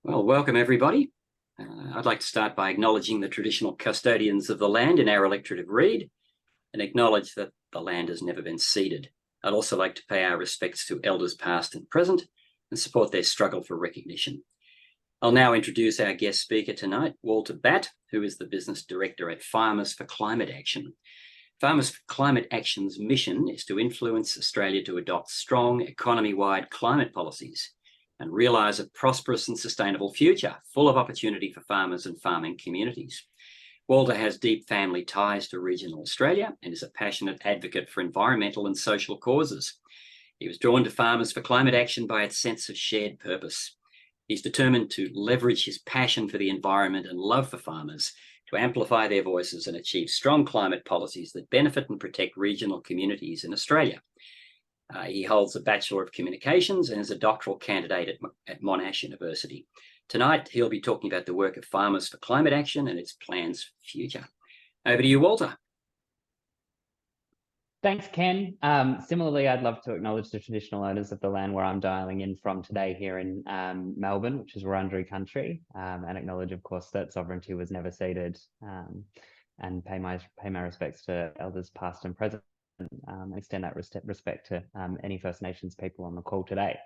Well, welcome everybody. I'd like to start by acknowledging the traditional custodians of the land in our electorate of Reid and acknowledge that the land has never been ceded. I'd also like to pay our respects to elders past and present and support their struggle for recognition. I'll now introduce our guest speaker tonight, Walter Batt, who is the Business Director at Farmers for Climate Action. Farmers for Climate Action's mission is to influence Australia to adopt strong economy-wide climate policies and realise a prosperous and sustainable future full of opportunity for farmers and farming communities. Walter has deep family ties to regional Australia and is a passionate advocate for environmental and social causes. He was drawn to Farmers for Climate Action by its sense of shared purpose. He's determined to leverage his passion for the environment and love for farmers to amplify their voices and achieve strong climate policies that benefit and protect regional communities in Australia. He holds a Bachelor of Communications and is a doctoral candidate at Monash University. Tonight, he'll be talking about the work of Farmers for Climate Action and its plans for the future. Over to you, Walter. Thanks, Ken. Similarly, I'd love to acknowledge the traditional owners of the land where I'm dialing in from today here in Melbourne, which is Wurundjeri country, and acknowledge, of course, that sovereignty was never ceded, and pay my respects to elders past and present. Extend that respect to any First Nations people on the call today.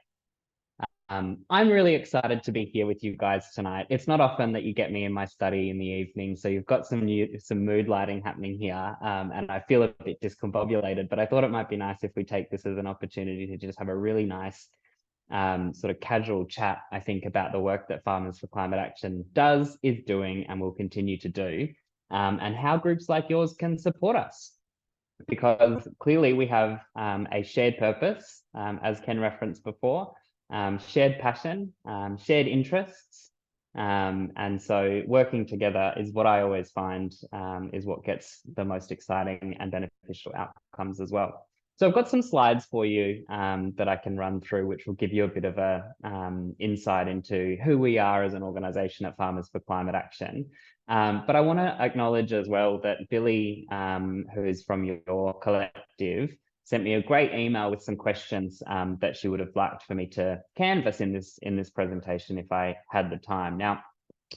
I'm really excited to be here with you guys tonight. It's not often that you get me in my study in the evening, so you've got some mood lighting happening here, and I feel a bit discombobulated, but I thought it might be nice if we take this as an opportunity to just have a really nice sort of casual chat, I think, about the work that Farmers for Climate Action is doing, and will continue to do, and how groups like yours can support us. Because clearly we have a shared purpose, as Ken referenced before, shared passion, shared interests. And so working together is what I always find is what gets the most exciting and beneficial outcomes as well. So I've got some slides for you that I can run through, which will give you a bit of a insight into who we are as an organisation at Farmers for Climate Action. But I want to acknowledge as well that Billy, who is from your collective, sent me a great email with some questions that she would have liked for me to canvass in this presentation if I had the time. Now,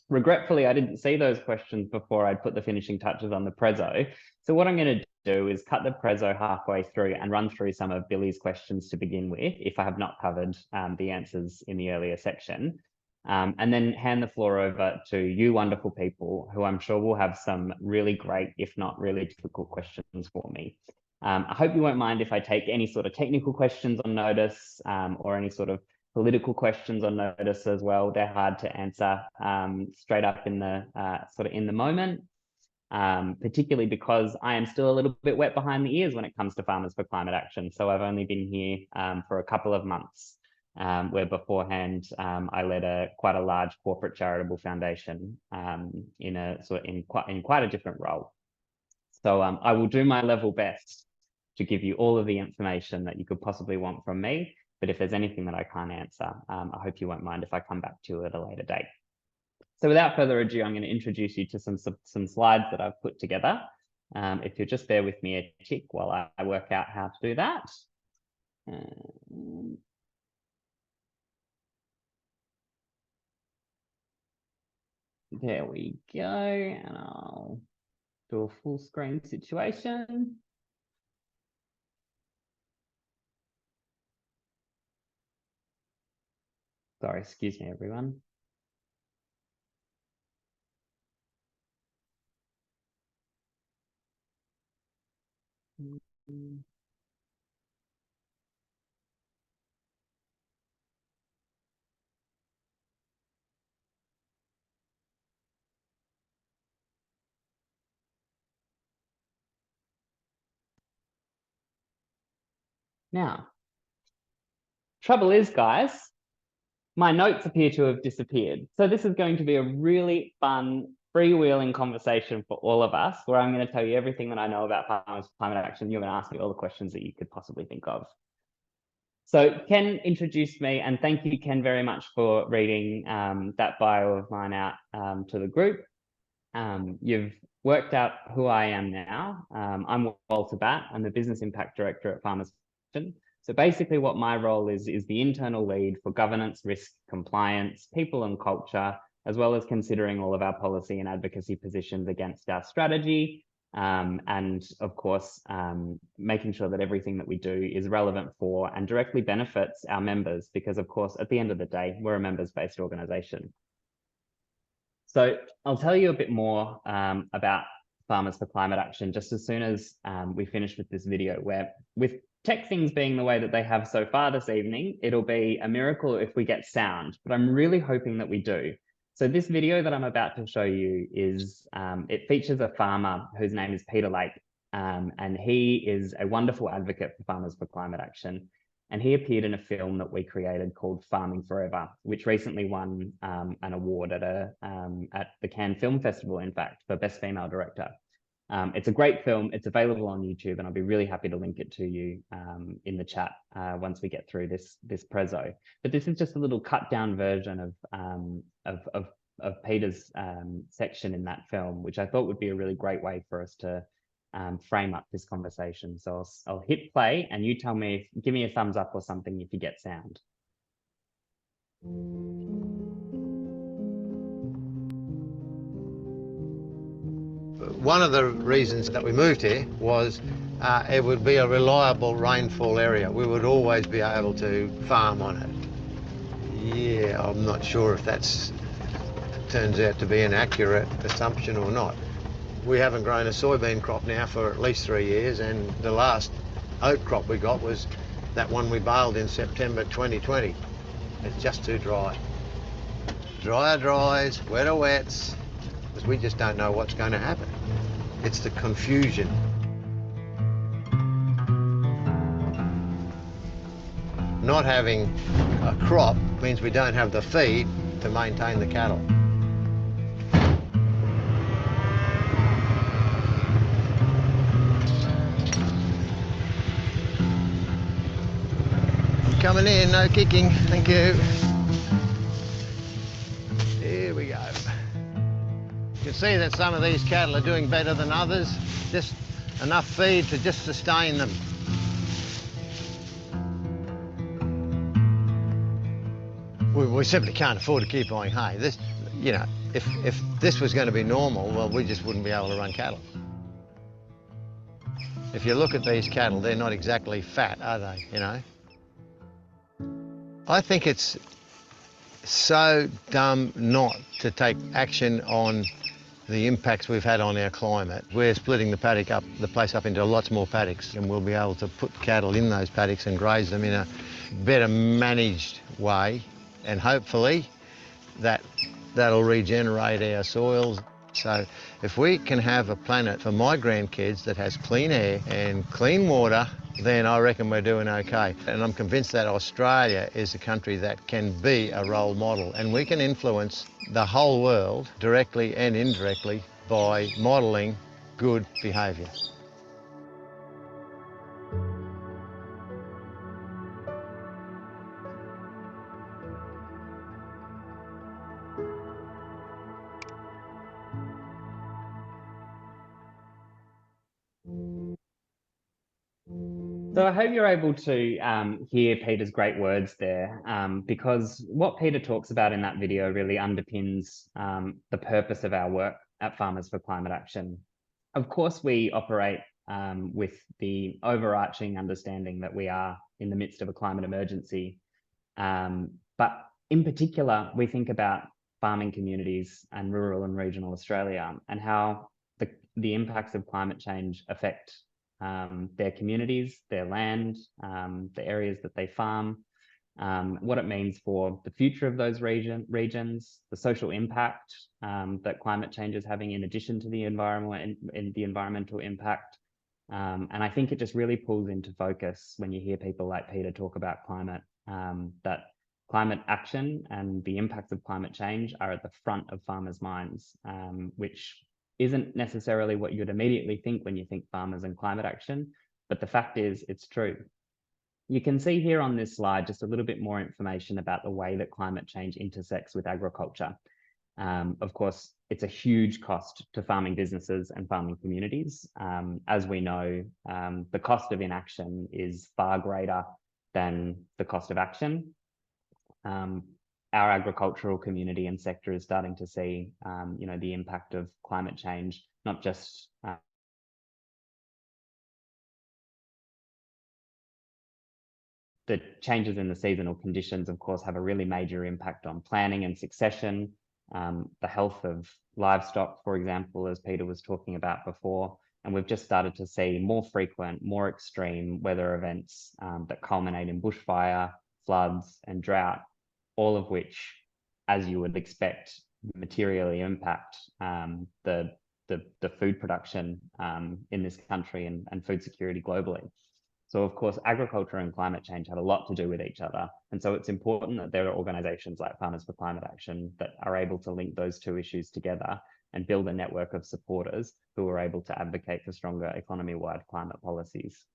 regretfully, I didn't see those questions before I'd put the finishing touches on the prezzo. So what I'm going to do is cut the prezzo halfway through and run through some of Billy's questions to begin with, if I have not covered the answers in the earlier section. And then hand the floor over to you wonderful people who I'm sure will have some really great, if not really difficult questions for me. I hope you won't mind if I take any sort of technical questions on notice or any sort of political questions on notice as well. They're hard to answer straight up in the in the moment, particularly because I am still a little bit wet behind the ears when it comes to Farmers for Climate Action. So I've only been here for a couple of months. Where beforehand I led quite a large corporate charitable foundation in quite a different role. So I will do my level best to give you all of the information that you could possibly want from me. But if there's anything that I can't answer, I hope you won't mind if I come back to you at a later date. So without further ado, I'm going to introduce you to some slides that I've put together. If you'll just bear with me a tick while I work out how to do that. There we go, and I'll do a full screen situation. Sorry, excuse me, everyone. Now, trouble is, guys, my notes appear to have disappeared. So this is going to be a really fun, freewheeling conversation for all of us, where I'm going to tell you everything that I know about Farmers for Climate Action. You're going to ask me all the questions that you could possibly think of. So Ken introduced me, and thank you, Ken, very much for reading that bio of mine out to the group. You've worked out who I am now. I'm Walter Batt. I'm the Business Impact Director at Farmers for Climate Action. So basically what my role is the internal lead for governance, risk, compliance, people and culture, as well as considering all of our policy and advocacy positions against our strategy. And of course, making sure that everything that we do is relevant for and directly benefits our members, because of course, at the end of the day, we're a members-based organisation. So I'll tell you a bit more about Farmers for Climate Action just as soon as we finish with this video, where with tech things being the way that they have so far this evening, it'll be a miracle if we get sound, but I'm really hoping that we do. So this video that I'm about to show you is, it features a farmer whose name is Peter Lake, and he is a wonderful advocate for Farmers for Climate Action. And he appeared in a film that we created called Farming Forever, which recently won an award at the Cannes Film Festival, in fact, for Best Female Director. It's a great film. It's available on YouTube, and I'll be really happy to link it to you in the chat once we get through this prezzo. But this is just a little cut down version of Peter's section in that film, which I thought would be a really great way for us to frame up this conversation. So I'll hit play, and you tell me, give me a thumbs up or something if you get sound. One of the reasons that we moved here was it would be a reliable rainfall area. We would always be able to farm on it. Yeah, I'm not sure if that's turns out to be an accurate assumption or not. We haven't grown a soybean crop now for at least 3 years, and the last oat crop we got was that one we baled in September 2020. It's just too dry. Drier dries, wetter wets, because we just don't know what's going to happen. It's the confusion. Not having a crop means we don't have the feed to maintain the cattle. Coming in, no kicking, thank you. Here we go. You can see that some of these cattle are doing better than others. Just enough feed to just sustain them. We simply can't afford to keep buying hay. This, you know, if this was going to be normal, well, we just wouldn't be able to run cattle. If you look at these cattle, they're not exactly fat, are they, you know? I think it's so dumb not to take action on the impacts we've had on our climate. We're splitting the place up into lots more paddocks, and we'll be able to put cattle in those paddocks and graze them in a better managed way, and hopefully that'll regenerate our soils. So if we can have a planet for my grandkids that has clean air and clean water, then I reckon we're doing okay. And I'm convinced that Australia is a country that can be a role model, and we can influence the whole world directly and indirectly by modelling good behaviour. So I hope you're able to hear Peter's great words there, because what Peter talks about in that video really underpins the purpose of our work at Farmers for Climate Action. Of course, we operate with the overarching understanding that we are in the midst of a climate emergency. But in particular, we think about farming communities and rural and regional Australia, and how the impacts of climate change affect their communities, their land, the areas that they farm, what it means for the future of those regions, the social impact that climate change is having in addition to the environment and the environmental impact. And I think it just really pulls into focus when you hear people like Peter talk about climate, that climate action and the impacts of climate change are at the front of farmers' minds, which isn't necessarily what you'd immediately think when you think farmers and climate action, but the fact is it's true. You can see here on this slide just a little bit more information about the way that climate change intersects with agriculture. Of course, it's a huge cost to farming businesses and farming communities. As we know, the cost of inaction is far greater than the cost of action. Our agricultural community and sector is starting to see, the impact of climate change, not just the changes in the seasonal conditions, of course, have a really major impact on planning and succession, the health of livestock, for example, as Peter was talking about before. And we've just started to see more frequent, more extreme weather events that culminate in bushfire, floods, and drought, all of which, as you would expect, materially impact the food production in this country and food security globally. So, of course, agriculture and climate change have a lot to do with each other. And so it's important that there are organisations like Farmers for Climate Action that are able to link those two issues together and build a network of supporters who are able to advocate for stronger economy-wide climate policies.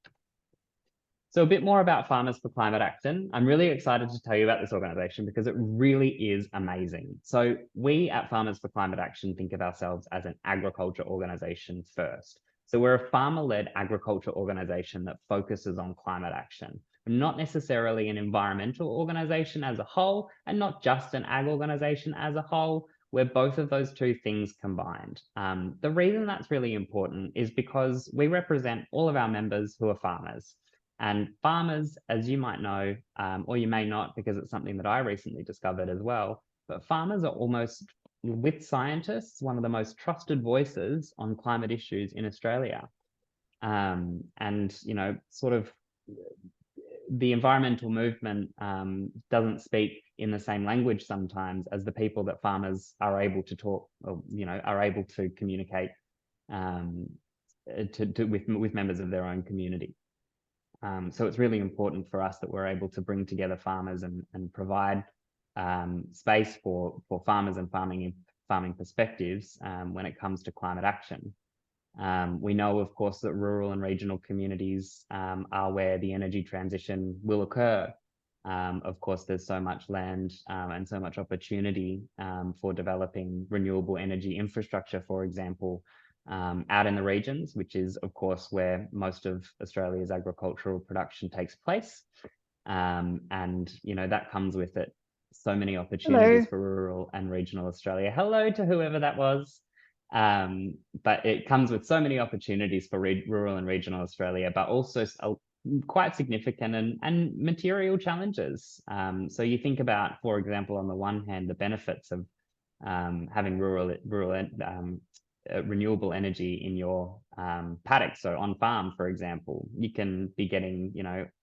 So a bit more about Farmers for Climate Action. I'm really excited to tell you about this organisation because it really is amazing. So we at Farmers for Climate Action think of ourselves as an agriculture organisation first. So we're a farmer-led agriculture organisation that focuses on climate action. We're not necessarily an environmental organisation as a whole, and not just an ag organisation as a whole. We're both of those two things combined. The reason that's really important is because we represent all of our members who are farmers. And farmers, as you might know, or you may not, because it's something that I recently discovered as well, but farmers are almost, with scientists, one of the most trusted voices on climate issues in Australia. And, sort of the environmental movement doesn't speak in the same language sometimes as the people that farmers are able to talk, or, are able to communicate with members of their own community. So it's really important for us that we're able to bring together farmers and provide space for farmers and farming perspectives when it comes to climate action. We know, of course, that rural and regional communities are where the energy transition will occur. Of course, there's so much land and so much opportunity for developing renewable energy infrastructure, for example, out in the regions, which is, of course, where most of Australia's agricultural production takes place. And, that comes with it so many opportunities for rural and regional Australia. Hello to whoever that was. But it comes with so many opportunities for rural and regional Australia, but also quite significant and material challenges. So you think about, for example, on the one hand, the benefits of having renewable energy in your paddock. So on farm, for example, you can be getting,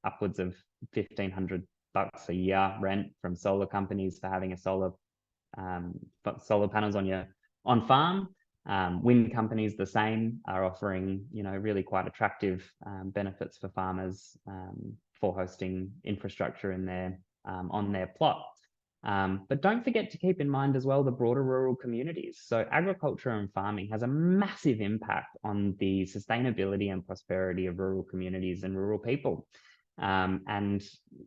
upwards of $1,500 a year rent from solar companies for having a solar panels on farm. Wind companies, the same, are offering, really quite attractive benefits for farmers for hosting infrastructure in on their plot. But don't forget to keep in mind as well the broader rural communities. So agriculture and farming has a massive impact on the sustainability and prosperity of rural communities and rural people. And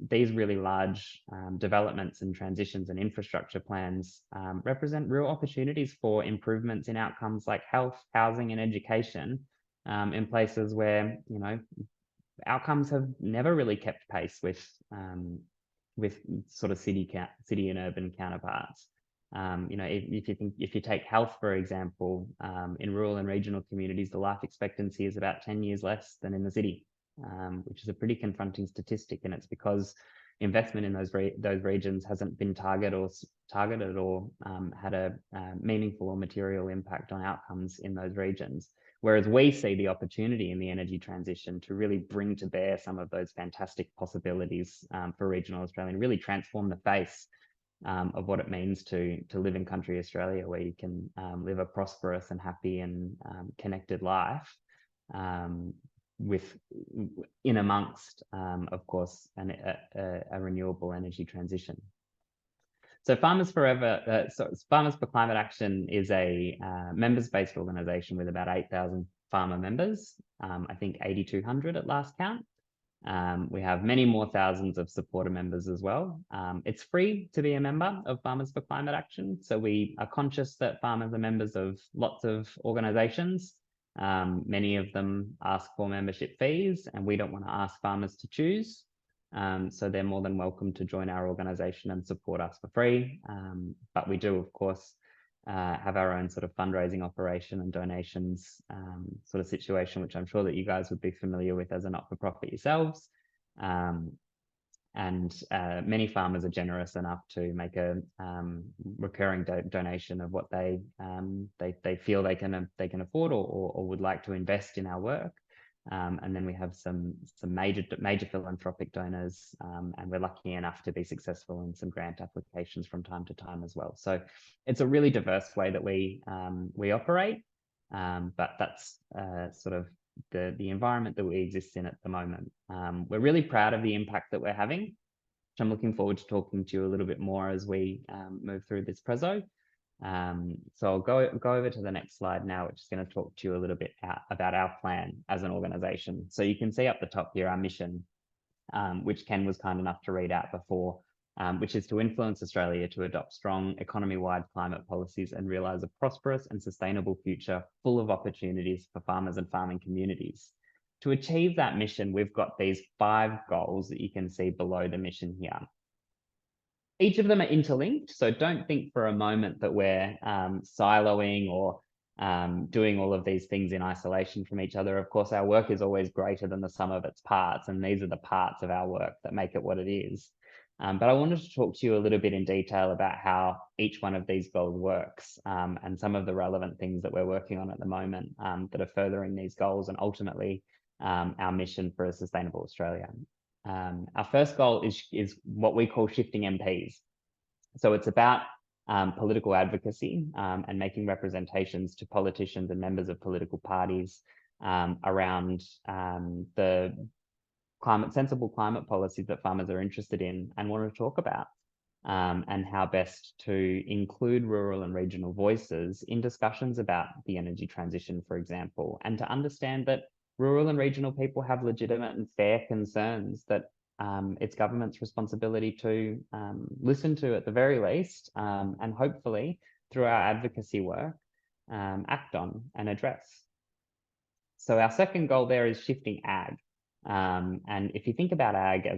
these really large developments and transitions and infrastructure plans represent real opportunities for improvements in outcomes like health, housing, and education in places where, outcomes have never really kept pace with sort of city and urban counterparts. If you take health, for example, in rural and regional communities, the life expectancy is about 10 years less than in the city, which is a pretty confronting statistic. And it's because investment in those regions hasn't been targeted or had a meaningful or material impact on outcomes in those regions. Whereas we see the opportunity in the energy transition to really bring to bear some of those fantastic possibilities for regional Australia and really transform the face of what it means to live in country Australia, where you can live a prosperous and happy and connected life in amongst, of course, a renewable energy transition. So Farmers for Climate Action is a members-based organisation with about 8,000 farmer members, I think 8,200 at last count. We have many more thousands of supporter members as well. It's free to be a member of Farmers for Climate Action. So we are conscious that farmers are members of lots of organisations. Many of them ask for membership fees, and we don't want to ask farmers to choose. So they're more than welcome to join our organisation and support us for free. But we do, of course, have our own sort of fundraising operation and donations sort of situation, which I'm sure that you guys would be familiar with as a not-for-profit yourselves. And many farmers are generous enough to make a recurring donation of what they feel they can afford or would like to invest in our work. And then we have some major philanthropic donors, and we're lucky enough to be successful in some grant applications from time to time as well. So it's a really diverse way that we operate, but that's sort of the environment that we exist in at the moment. We're really proud of the impact that we're having, which I'm looking forward to talking to you a little bit more as we move through this prezo. So I'll go over to the next slide now, which is going to talk to you a little bit about our plan as an organisation. So you can see up the top here our mission, which Ken was kind enough to read out before, which is to influence Australia to adopt strong economy-wide climate policies and realise a prosperous and sustainable future full of opportunities for farmers and farming communities. To achieve that mission, we've got these 5 goals that you can see below the mission here. Each of them are interlinked, so don't think for a moment that we're siloing or doing all of these things in isolation from each other. Of course, our work is always greater than the sum of its parts, and these are the parts of our work that make it what it is. But I wanted to talk to you a little bit in detail about how each one of these goals works, and some of the relevant things that we're working on at the moment that are furthering these goals and ultimately our mission for a sustainable Australia. Our first goal is what we call shifting MPs. So it's about political advocacy and making representations to politicians and members of political parties around the sensible climate policies that farmers are interested in and want to talk about, and how best to include rural and regional voices in discussions about the energy transition, for example, and to understand that rural and regional people have legitimate and fair concerns that it's government's responsibility to listen to at the very least, and hopefully through our advocacy work, act on and address. So our second goal there is shifting ag. And if you think about ag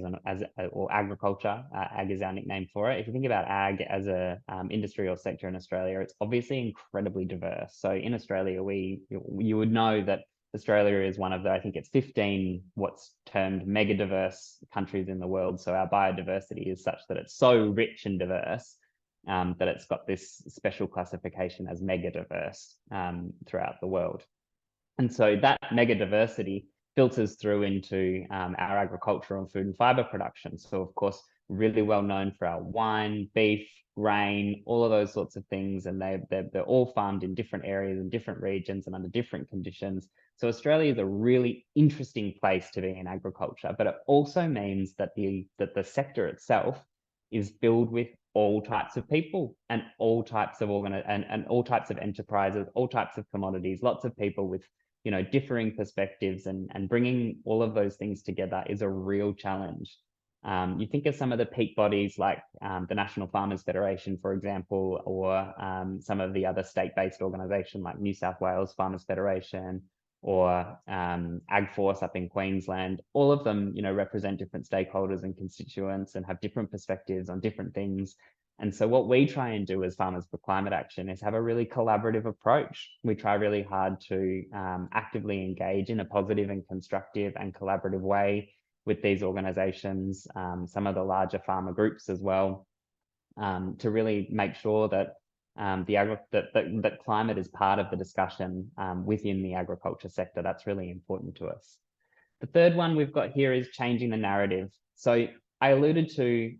or agriculture, ag is our nickname for it. If you think about ag as a industry or sector in Australia, it's obviously incredibly diverse. So in Australia, you would know that Australia is one of the, I think it's 15 what's termed mega diverse countries in the world. So our biodiversity is such that it's so rich and diverse that it's got this special classification as mega diverse throughout the world. And so that mega diversity filters through into our agricultural and food and fibre production. So of course, really well known for our wine, beef, grain, all of those sorts of things. And they're all farmed in different areas and different regions and under different conditions. So Australia is a really interesting place to be in agriculture, but it also means that the sector itself is filled with all types of people and all types of and all types of enterprises, all types of commodities, lots of people with differing perspectives, and bringing all of those things together is a real challenge. You think of some of the peak bodies like the National Farmers Federation, for example, or some of the other state-based organisations like New South Wales Farmers Federation or AgForce up in Queensland. All of them, represent different stakeholders and constituents and have different perspectives on different things. And so what we try and do as Farmers for Climate Action is have a really collaborative approach. We try really hard to actively engage in a positive and constructive and collaborative way with these organisations, some of the larger farmer groups as well, to really make sure that that climate is part of the discussion within the agriculture sector. That's really important to us. The third one we've got here is changing the narrative. So I alluded to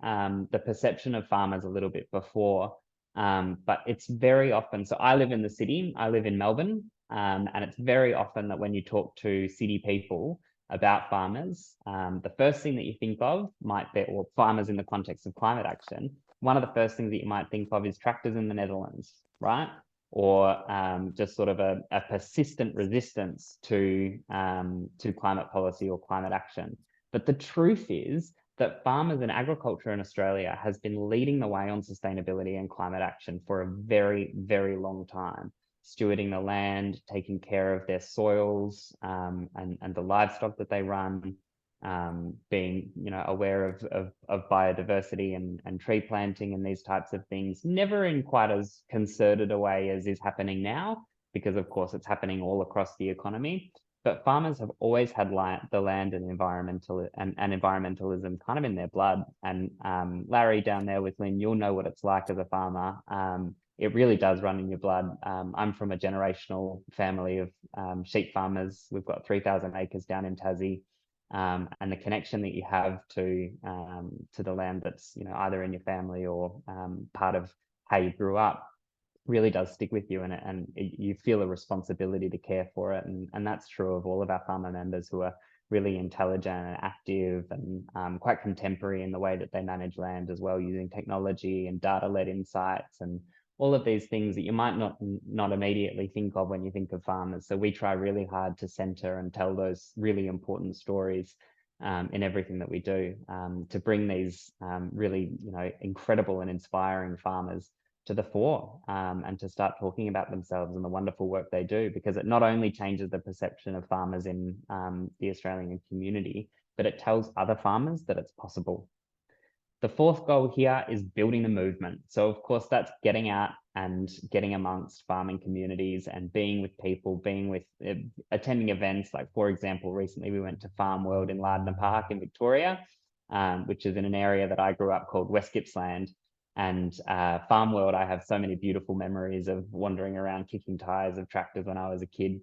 the perception of farmers a little bit before, but it's very often, so I live in the city, I live in Melbourne, and it's very often that when you talk to city people about farmers, the first thing that you think of might be, or farmers in the context of climate action, one of the first things that you might think of is tractors in the Netherlands, right? Or just sort of a persistent resistance to climate policy or climate action. But the truth is that farmers and agriculture in Australia has been leading the way on sustainability and climate action for a very, very long time, stewarding the land, taking care of their soils and the livestock that they run, being, aware of biodiversity and tree planting and these types of things, never in quite as concerted a way as is happening now, because of course it's happening all across the economy. But farmers have always had the land and environmentalism kind of in their blood. And Larry down there with Lynn, you'll know what it's like as a farmer. It really does run in your blood. I'm from a generational family of sheep farmers. We've got 3,000 acres down in Tassie. And the connection that you have to the land that's either in your family or part of how you grew up really does stick with you, and you feel a responsibility to care for it, and that's true of all of our farmer members who are really intelligent and active and quite contemporary in the way that they manage land as well, using technology and data-led insights and all of these things that you might not immediately think of when you think of farmers. So we try really hard to center and tell those really important stories in everything that we do, to bring these really incredible and inspiring farmers to the fore, and to start talking about themselves and the wonderful work they do, because it not only changes the perception of farmers in the Australian community, but it tells other farmers that it's possible. The fourth goal here is building the movement. So of course, that's getting out and getting amongst farming communities and being with people, attending events. Like, for example, recently we went to Farm World in Lardner Park in Victoria, which is in an area that I grew up called West Gippsland. And Farm World, I have so many beautiful memories of wandering around kicking tires of tractors when I was a kid.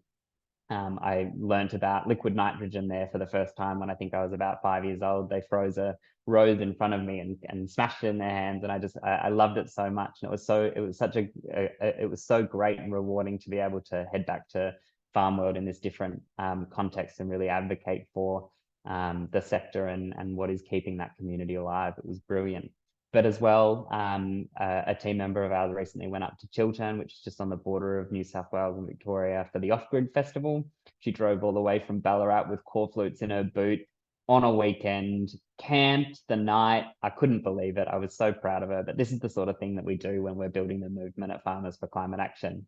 I learnt about liquid nitrogen there for the first time when I think I was about 5 years old. They froze a rose in front of me and smashed it in their hands, and I loved it so much. And it was so great and rewarding to be able to head back to Farm World in this different context and really advocate for the sector and what is keeping that community alive. It was brilliant. But as well, a team member of ours recently went up to Chiltern, which is just on the border of New South Wales and Victoria, for the Off-Grid Festival. She drove all the way from Ballarat with core flutes in her boot on a weekend, camped the night. I couldn't believe it. I was so proud of her. But this is the sort of thing that we do when we're building the movement at Farmers for Climate Action.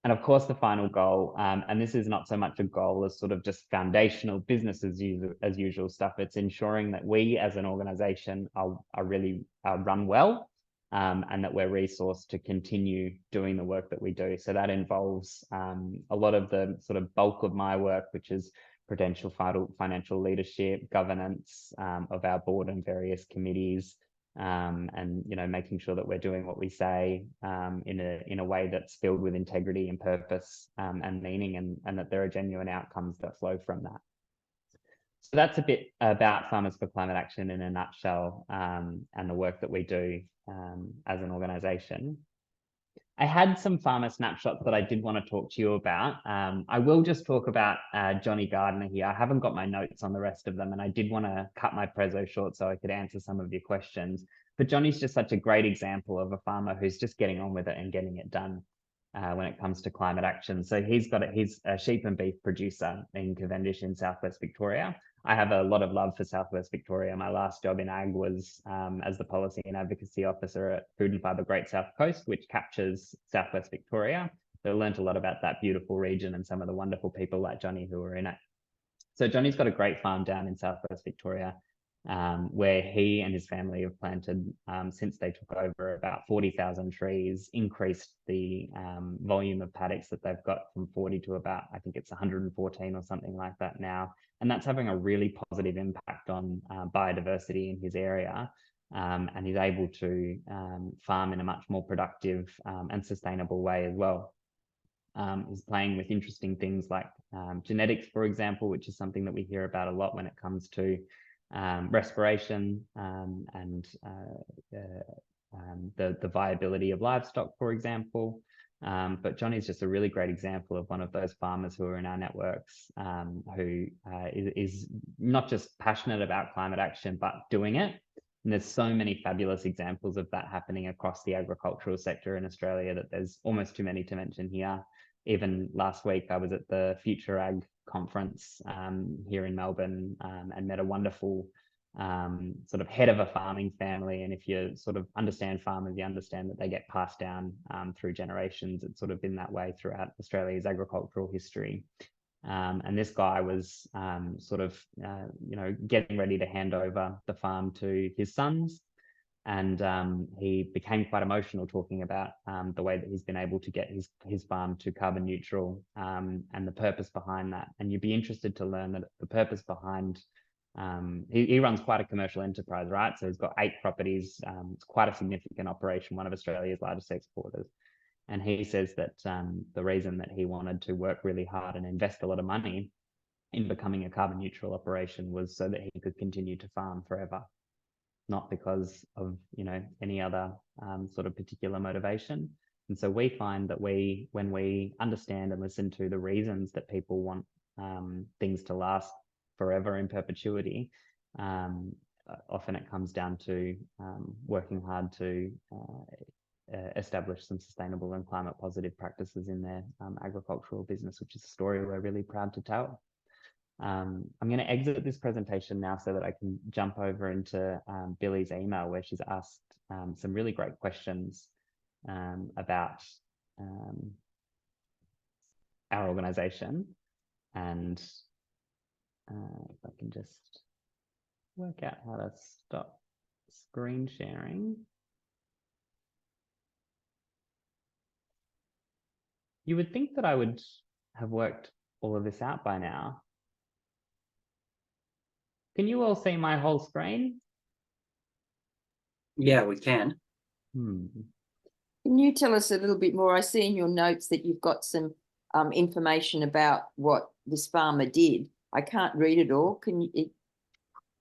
And of course, the final goal, and this is not so much a goal as sort of just foundational business as usual stuff. It's ensuring that we as an organization are really run well, and that we're resourced to continue doing the work that we do. So that involves a lot of the sort of bulk of my work, which is prudential financial leadership, governance of our board and various committees, and making sure that we're doing what we say in a way that's filled with integrity and purpose and meaning, and that there are genuine outcomes that flow from that. So that's a bit about Farmers for Climate Action in a nutshell, and the work that we do as an organisation. I had some farmer snapshots that I did want to talk to you about. I will just talk about Johnny Gardner here. I haven't got my notes on the rest of them, and I did want to cut my preso short so I could answer some of your questions. But Johnny's just such a great example of a farmer who's just getting on with it and getting it done when it comes to climate action. So he's a sheep and beef producer in Cavendish in Southwest Victoria. I have a lot of love for Southwest Victoria. My last job in ag was as the policy and advocacy officer at Food and Fibre Great South Coast, which captures Southwest Victoria. So I learned a lot about that beautiful region and some of the wonderful people like Johnny who are in it. So Johnny's got a great farm down in Southwest Victoria, where he and his family have planted, since they took over, about 40,000 trees, increased the volume of paddocks that they've got from 40 to about, I think it's 114 or something like that now. And that's having a really positive impact on biodiversity in his area. And he's able to farm in a much more productive and sustainable way as well. He's playing with interesting things like genetics, for example, which is something that we hear about a lot when it comes to respiration and the viability of livestock, for example. But Johnny's just a really great example of one of those farmers who are in our networks, who is not just passionate about climate action, but doing it. And there's so many fabulous examples of that happening across the agricultural sector in Australia that there's almost too many to mention here. Even last week, I was at the Future Ag conference here in Melbourne and met a wonderful sort of head of a farming family. And if you sort of understand farmers, you understand that they get passed down through generations. It's sort of been that way throughout Australia's agricultural history. And this guy was getting ready to hand over the farm to his sons. And he became quite emotional talking about the way that he's been able to get his farm to carbon neutral, and the purpose behind that. And you'd be interested to learn that the purpose behind, he runs quite a commercial enterprise, right? So he's got 8 properties. It's quite a significant operation, one of Australia's largest exporters. And he says that the reason that he wanted to work really hard and invest a lot of money in becoming a carbon neutral operation was so that he could continue to farm forever, not because of any other sort of particular motivation. And so we find that when we understand and listen to the reasons that people want things to last forever in perpetuity, often it comes down to working hard to establish some sustainable and climate positive practices in their agricultural business, which is a story we're really proud to tell. I'm going to exit this presentation now so that I can jump over into Billy's email, where she's asked some really great questions about our organisation. And if I can just work out how to stop screen sharing. You would think that I would have worked all of this out by now. Can you all see my whole screen? Yeah, we can. Can you tell us a little bit more? I see in your notes that you've got some information about what this farmer did. I can't read it all. Can you?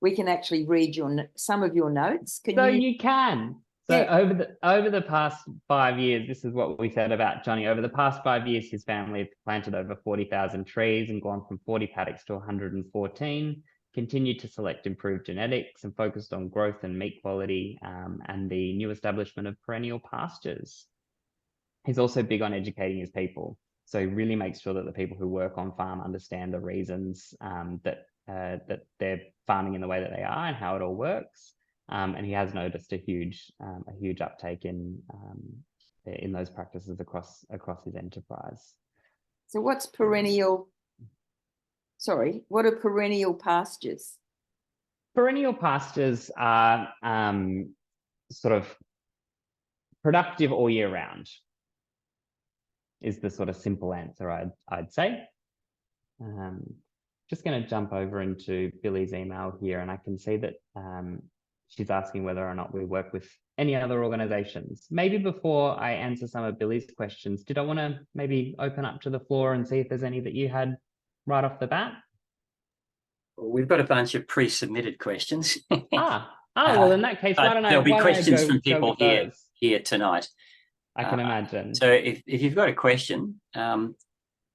We can actually read some of your notes. You can. So Yeah. over the past 5 years, this is what we said about Johnny. Over the past 5 years, his family have planted over 40,000 trees and gone from 40 paddocks to 114. Continued to select improved genetics and focused on growth and meat quality, and the new establishment of perennial pastures. He's also big on educating his people. So he really makes sure that the people who work on farm understand the reasons that they're farming in the way that they are and how it all works. And he has noticed a huge uptake in those practices across his enterprise. So what's perennial? Sorry, what are perennial pastures? Perennial pastures are sort of productive all year round, is the sort of simple answer I'd say. Just going to jump over into Billy's email here, and I can see that she's asking whether or not we work with any other organisations. Maybe before I answer some of Billy's questions, did I want to maybe open up to the floor and see if there's any that you had right off the bat? We've got a bunch of pre-submitted questions. Well, in that case, why don't there'll be I questions go, from people here tonight. I can imagine. So if you've got a question,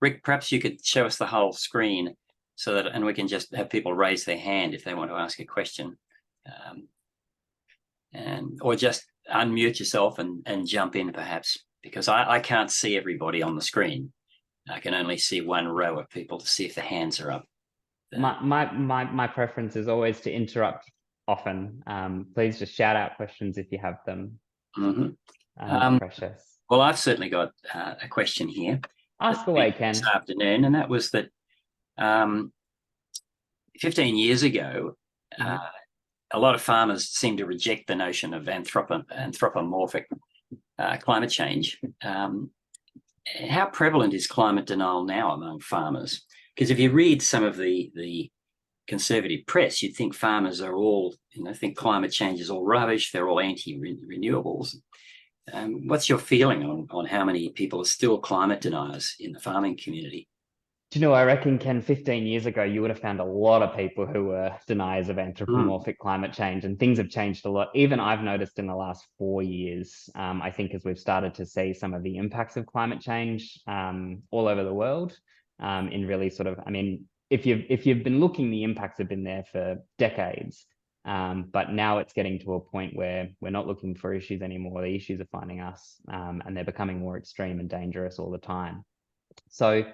Rick, perhaps you could show us the whole screen and we can just have people raise their hand if they want to ask a question, or just unmute yourself and jump in perhaps, because I can't see everybody on the screen. I can only see one row of people to see if the hands are up. My preference is always to interrupt often. Please just shout out questions if you have them. Precious. Well, I've certainly got a question here. Ask away, Ken. This afternoon, and that was that 15 years ago, a lot of farmers seem to reject the notion of anthropomorphic climate change. How prevalent is climate denial now among farmers? Because if you read some of the conservative press, you'd think farmers are all, think climate change is all rubbish. They're all anti-renewables. What's your feeling on how many people are still climate deniers in the farming community? Do you know, I reckon, Ken, 15 years ago, you would have found a lot of people who were deniers of anthropomorphic climate change, and things have changed a lot. Even I've noticed in the last 4 years, I think as we've started to see some of the impacts of climate change all over the world, in really sort of, if you've been looking, the impacts have been there for decades. But now it's getting to a point where we're not looking for issues anymore. The issues are finding us, and they're becoming more extreme and dangerous all the time. So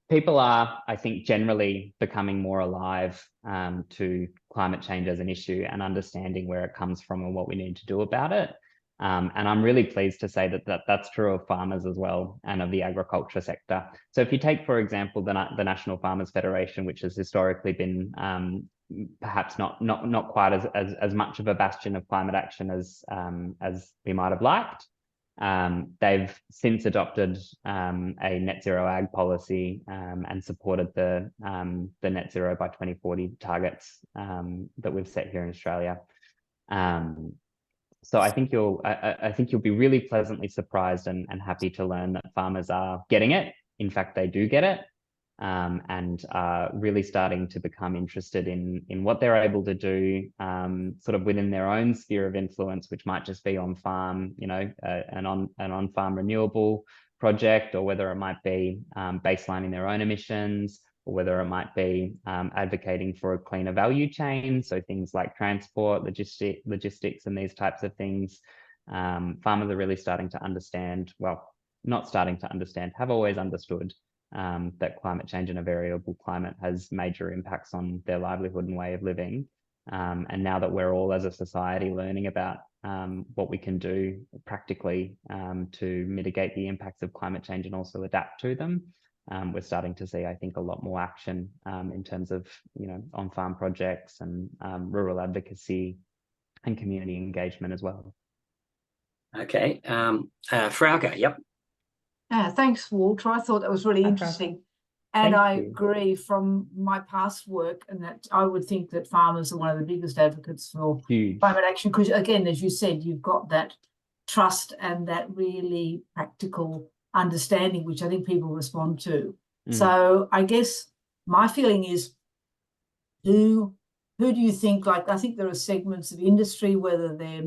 people are, I think, generally becoming more alive to climate change as an issue and understanding where it comes from and what we need to do about it. And I'm really pleased to say that that's true of farmers as well, and of the agriculture sector. So if you take, for example, the National Farmers Federation, which has historically been perhaps not quite as much of a bastion of climate action as we might have liked. They've since adopted a net zero ag policy and supported the net zero by 2040 targets that we've set here in Australia. So I think you'll be really pleasantly surprised and happy to learn that farmers are getting it. In fact, they do get it, and are really starting to become interested in what they're able to do, sort of within their own sphere of influence, which might just be on farm, an on farm renewable project, or whether it might be baselining their own emissions, or whether it might be advocating for a cleaner value chain. So things like transport, logistics, and these types of things. Farmers are really starting to understand, well, not starting to understand, have always understood that climate change and a variable climate has major impacts on their livelihood and way of living. And now that we're all as a society learning about what we can do practically to mitigate the impacts of climate change and also adapt to them, we're starting to see, I think, a lot more action in terms of, on-farm projects and rural advocacy and community engagement as well. Okay, Frauke, yep. Thanks, Walter. I thought that was really interesting. And I agree from my past work, and that I would think that farmers are one of the biggest advocates for climate action, because, again, as you said, you've got that trust and that really practical understanding, which I think people respond to. So I guess my feeling is, who do you think, like, I think there are segments of industry, whether they're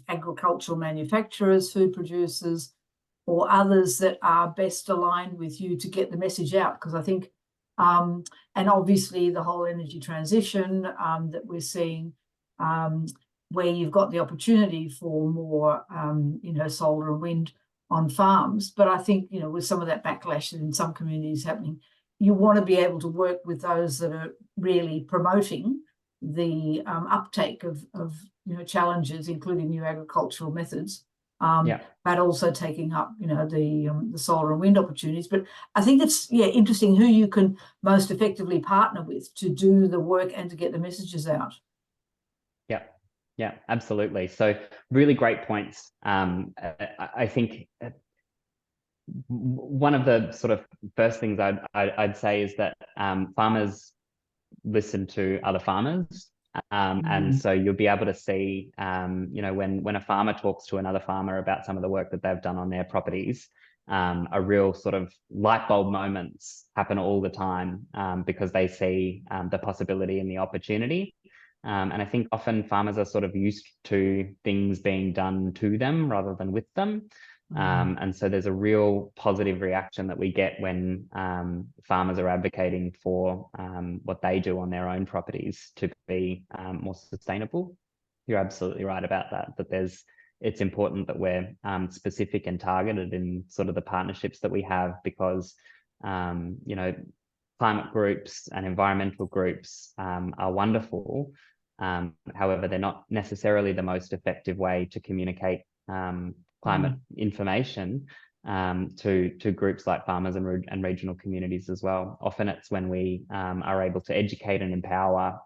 agricultural manufacturers, food producers, or others, that are best aligned with you to get the message out? Because I think, and obviously the whole energy transition that we're seeing, where you've got the opportunity for more, solar and wind on farms. But I think, with some of that backlash in some communities happening, you want to be able to work with those that are really promoting the uptake of challenges, including new agricultural methods, but also taking up, the solar and wind opportunities. But I think it's interesting who you can most effectively partner with to do the work and to get the messages out. Yeah, absolutely. So really great points. I think one of the sort of first things I'd say is that farmers listen to other farmers. And so you'll be able to see, when a farmer talks to another farmer about some of the work that they've done on their properties, a real sort of light bulb moments happen all the time, because they see the possibility and the opportunity. And I think often farmers are sort of used to things being done to them rather than with them. And so there's a real positive reaction that we get when farmers are advocating for what they do on their own properties to be more sustainable. You're absolutely right about that, it's important that we're specific and targeted in sort of the partnerships that we have, because climate groups and environmental groups are wonderful. However, they're not necessarily the most effective way to communicate climate information to groups like farmers and regional communities as well. Often it's when we are able to educate and empower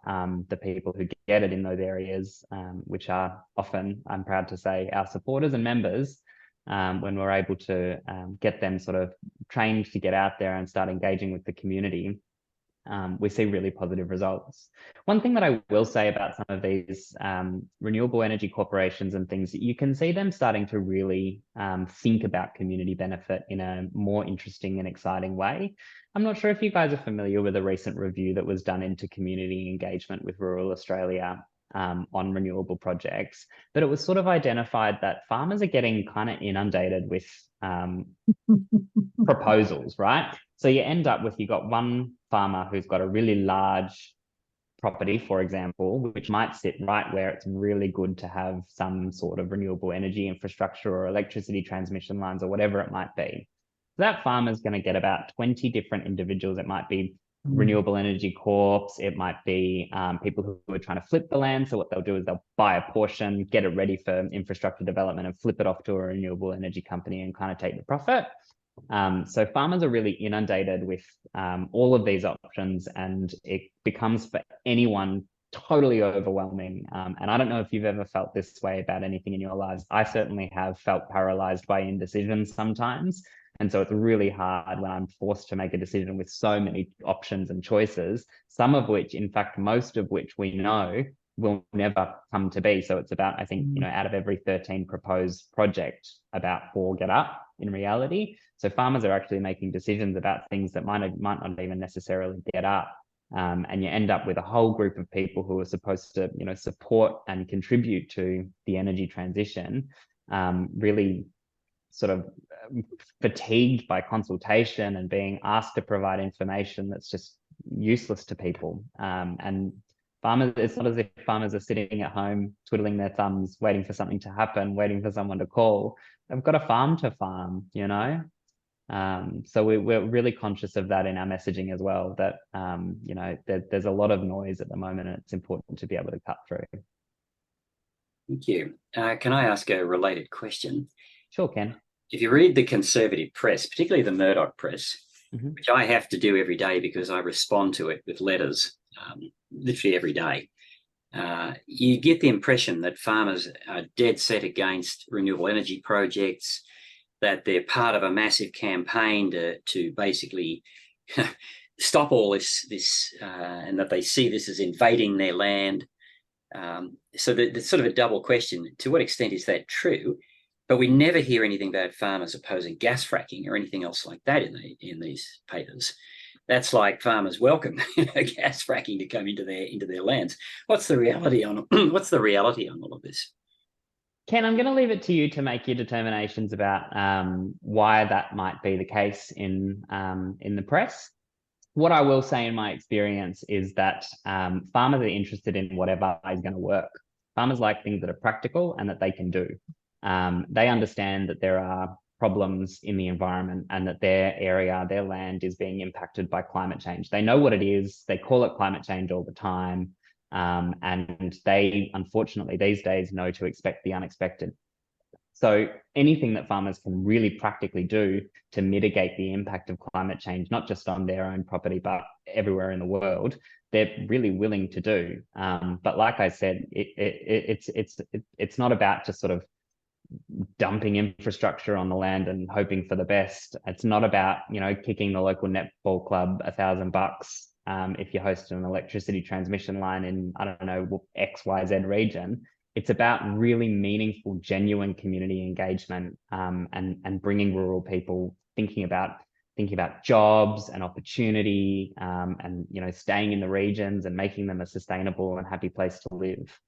the people who get it in those areas, which are often, I'm proud to say, our supporters and members, when we're able to get them sort of trained to get out there and start engaging with the community. We see really positive results. One thing that I will say about some of these renewable energy corporations and things, you can see them starting to really think about community benefit in a more interesting and exciting way. I'm not sure if you guys are familiar with a recent review that was done into community engagement with rural Australia on renewable projects, but it was sort of identified that farmers are getting kind of inundated with proposals, right? So you end up with, you got one farmer who's got a really large property, for example, which might sit right where it's really good to have some sort of renewable energy infrastructure or electricity transmission lines or whatever it might be. So that farmer's going to get about 20 different individuals. It might be renewable energy corps. It might be people who are trying to flip the land. So what they'll do is they'll buy a portion, get it ready for infrastructure development and flip it off to a renewable energy company and kind of take the profit. So farmers are really inundated with all of these options, and it becomes for anyone totally overwhelming. And I don't know if you've ever felt this way about anything in your lives. I certainly have felt paralyzed by indecision sometimes. And so it's really hard when I'm forced to make a decision with so many options and choices, some of which, in fact, most of which we know will never come to be. So it's about, I think, you know, out of every 13 proposed project, about 4 get up in reality. So farmers are actually making decisions about things that might not even necessarily get up. And you end up with a whole group of people who are supposed to, you know, support and contribute to the energy transition, really sort of fatigued by consultation and being asked to provide information that's just useless to people. And farmers, it's not as if farmers are sitting at home twiddling their thumbs, waiting for something to happen, waiting for someone to call. They've got a farm to farm, you know? So we're really conscious of that in our messaging as well, that, you know, there's a lot of noise at the moment, and it's important to be able to cut through. Thank you. Can I ask a related question? Sure, Ken. If you read the conservative press, particularly the Murdoch press, which I have to do every day because I respond to it with letters literally every day, you get the impression that farmers are dead set against renewable energy projects, that they're part of a massive campaign to basically stop all this, and that they see this as invading their land. So there's sort of a double question. To what extent is that true? But we never hear anything about farmers opposing gas fracking or anything else like that in these papers. That's like farmers welcome gas fracking to come into their lands. What's the reality on all of this? Ken, I'm going to leave it to you to make your determinations about why that might be the case in the press. What I will say in my experience is that farmers are interested in whatever is going to work. Farmers like things that are practical and that they can do. They understand that there are problems in the environment and that their area, their land is being impacted by climate change. They know what it is. They call it climate change all the time. And they, unfortunately, these days know to expect the unexpected. So anything that farmers can really practically do to mitigate the impact of climate change, not just on their own property, but everywhere in the world, they're really willing to do. But like I said, it's not about just sort of dumping infrastructure on the land and hoping for the best. It's not about, you know, kicking the local netball club $1,000 if you host an electricity transmission line in, I don't know, XYZ region. It's about really meaningful, genuine community engagement, and bringing rural people thinking about jobs and opportunity, and, you know, staying in the regions and making them a sustainable and happy place to live.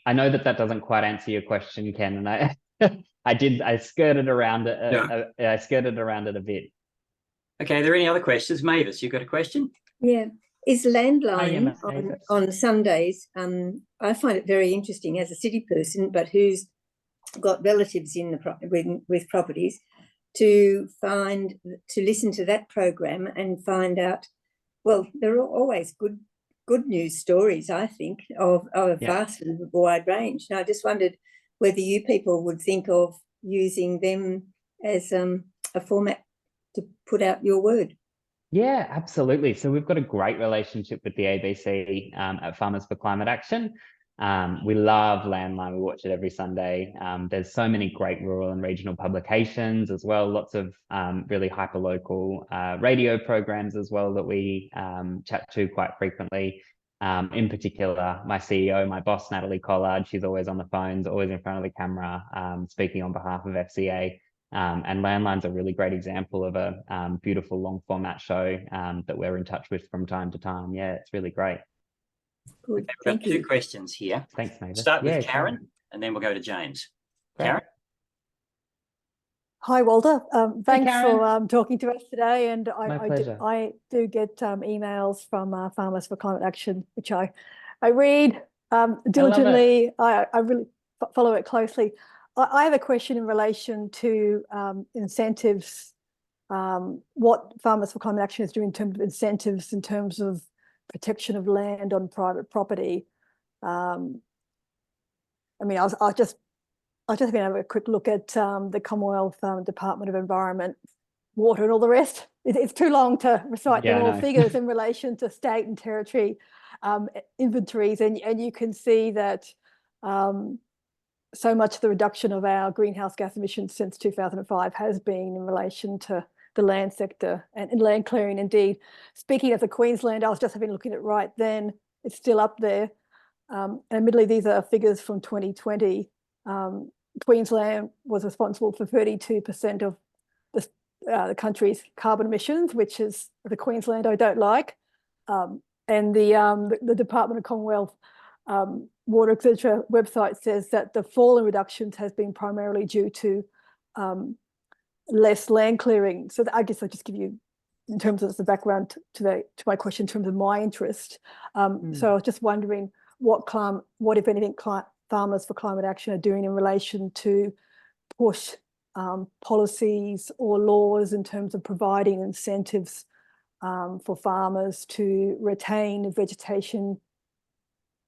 I know that doesn't quite answer your question, Ken, and I skirted around it. I skirted around it a bit. Okay, are there any other questions? Mavis, you got a question? Yeah. Is landline on Sundays? I find it very interesting as a city person, but who's got relatives in with properties, to listen to that program and find out. Well, there are always good news stories, I think, of a vastly wide range. And I just wondered whether you people would think of using them as a format to put out your word. Yeah, absolutely. So we've got a great relationship with the ABC at Farmers for Climate Action. We love Landline. We watch it every Sunday. There's so many great rural and regional publications as well. Lots of really hyperlocal radio programs as well that we chat to quite frequently. In particular, my CEO, my boss, Natalie Collard, she's always on the phones, always in front of the camera, speaking on behalf of FCA. And Landline's a really great example of a beautiful long format show that we're in touch with from time to time. Yeah, it's really great. Good. Okay, we've got two questions here. Thanks, Mavis. Start with Karen, and then we'll go to James. Great. Karen? Hi, Walter. Thanks Karen. for talking to us today. And My I do get emails from Farmers for Climate Action, which I read diligently. I really follow it closely. I have a question in relation to incentives what Farmers for Climate Action is doing in terms of incentives, in terms of protection of land on private property. I mean, I'll just going to have a quick look at the Commonwealth Department of Environment, Water, and all the rest. It's too long to recite them all figures in relation to state and territory inventories, and you can see that so much of the reduction of our greenhouse gas emissions since 2005 has been in relation to the land sector and land clearing. Indeed, speaking as a Queenslander, I was just having a look at it right then. It's still up there. And admittedly, these are figures from 2020. Queensland was responsible for 32% of the country's carbon emissions, which is the Queensland I don't like. And the Department of Commonwealth Water, etc. website says that the fall in reductions has been primarily due to less land clearing. So I guess I'll just give you, in terms of the background to my question, in terms of my interest. So I was just wondering what if anything, Farmers for Climate Action are doing in relation to push policies or laws in terms of providing incentives for farmers to retain vegetation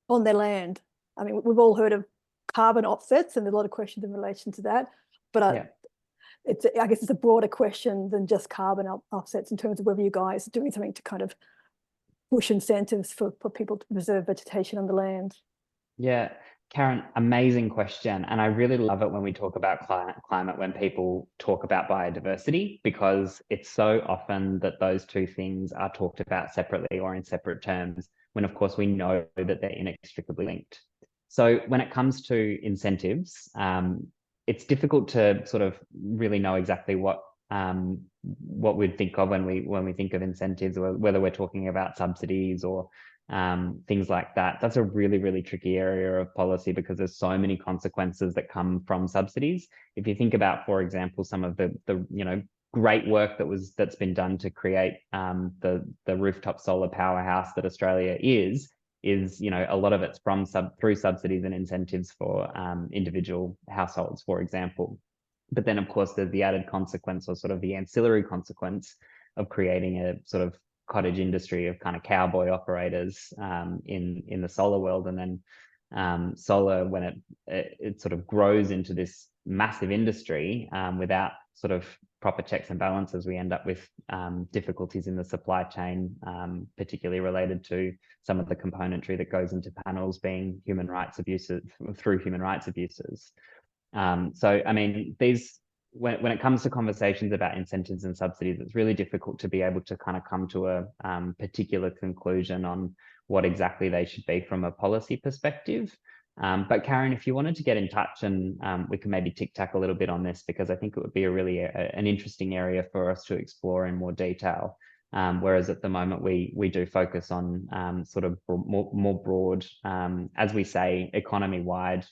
on their land. I mean, we've all heard of carbon offsets, and there's a lot of questions in relation to that. But I guess it's a broader question than just carbon offsets, in terms of whether you guys are doing something to kind of push incentives for people to preserve vegetation on the land. Yeah, Karen, amazing question. And I really love it when we talk about climate, when people talk about biodiversity, because it's so often that those two things are talked about separately or in separate terms, when of course we know that they're inextricably linked. So when it comes to incentives, it's difficult to sort of really know exactly what we'd think of when we think of incentives, or whether we're talking about subsidies or things like that. That's a really, really tricky area of policy, because there's so many consequences that come from subsidies. If you think about, for example, some of the great work that's been done to create the rooftop solar powerhouse that Australia is a lot of it's through subsidies and incentives for individual households, for example. But then, of course, there's the added consequence, or sort of the ancillary consequence, of creating a sort of cottage industry of kind of cowboy operators in the solar world. And then solar, when it sort of grows into this massive industry without sort of proper checks and balances, we end up with difficulties in the supply chain, particularly related to some of the componentry that goes into panels being human rights abuses. So, I mean, when it comes to conversations about incentives and subsidies, it's really difficult to be able to kind of come to a particular conclusion on what exactly they should be from a policy perspective. But Karen, if you wanted to get in touch, and we can maybe tic-tac a little bit on this, because I think it would be an interesting area for us to explore in more detail. Whereas at the moment we do focus on sort of more broad, as we say, economy-wide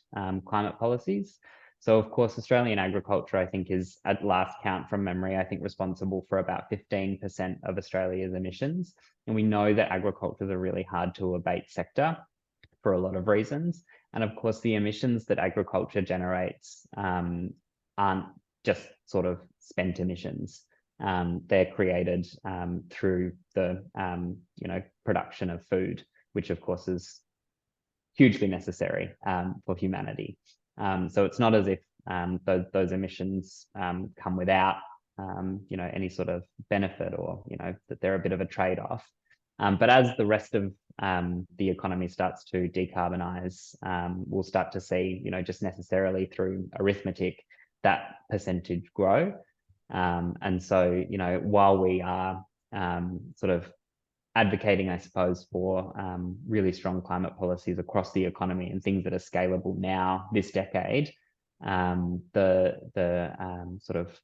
climate policies. So, of course, Australian agriculture, I think, is, at last count from memory, I think responsible for about 15% of Australia's emissions. And we know that agriculture is a really hard to abate sector for a lot of reasons. And of course, the emissions that agriculture generates aren't just sort of spent emissions. They're created through the production of food, which of course is hugely necessary for humanity. So it's not as if those emissions come without any sort of benefit, or that they're a bit of a trade-off. But as the rest of the economy starts to decarbonize, we'll start to see, just necessarily through arithmetic, that percentage grow. And so, while we are sort of advocating, I suppose, for really strong climate policies across the economy and things that are scalable now, this decade, the sort of